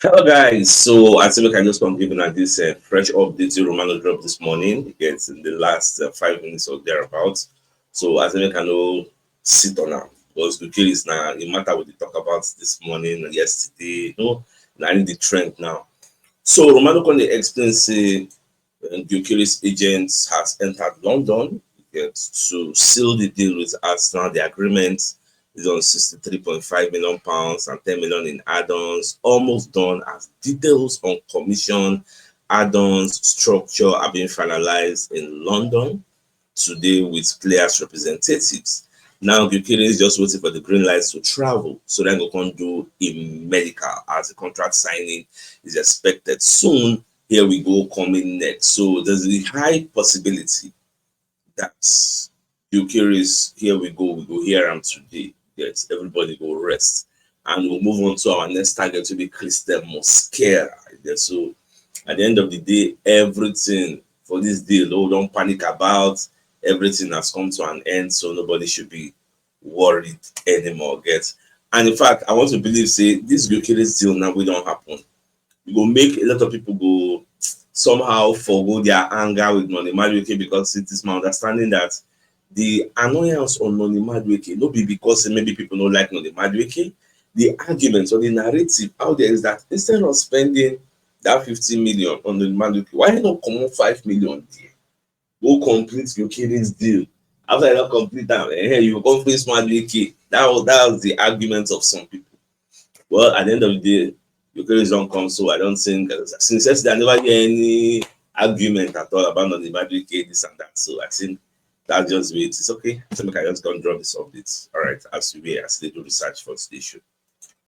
Hello guys, so I think we can just come giving at this fresh update Romano dropped this morning. It's in the last 5 minutes or thereabouts. So I think we can all sit on now because the kill is now a matter we talk about this morning and yesterday. Now in the trend now. So Romano can explain say Gyokeres agents has entered London to seal the deal with Arsenal. The agreement is on £63.5 million and 10 million in add-ons, almost done as details on commission, add-ons, structure are being finalized in London today with players' representatives. Now, Gyokeres is just waiting for the green lights to travel so then we can do a medical as the contract signing is expected soon. Here we go coming next. So there's a high possibility that Gyokeres, here we go here and today. Yes, everybody go rest. And we'll move on to our next target to be Christian Mosquera. Yes, so at the end of the day, everything for this deal, oh, don't panic about everything has come to an end, so nobody should be worried anymore. Get and in fact, I want to believe say this Gyokeres deal now will don't happen. It will make a lot of people go somehow forgo their anger with Noni Madueke because it is my understanding that the annoyance on Noni Madueke no be because maybe people don't like Noni Madueke. The argument or the narrative out there is that instead of spending that 50 million on Noni Madueke, why not come on 5 million there? Go complete your Gyokeres deal. After you don't complete that, you go face Madueke. That was the argument of some people. Well, at the end of the day, Gyokeres don't come, so I don't think since yesterday I never hear any argument at all about the Madueke, this and that. So I think that's just it. It's okay. So I just gonna drop this update. All right, as we do research for today's show.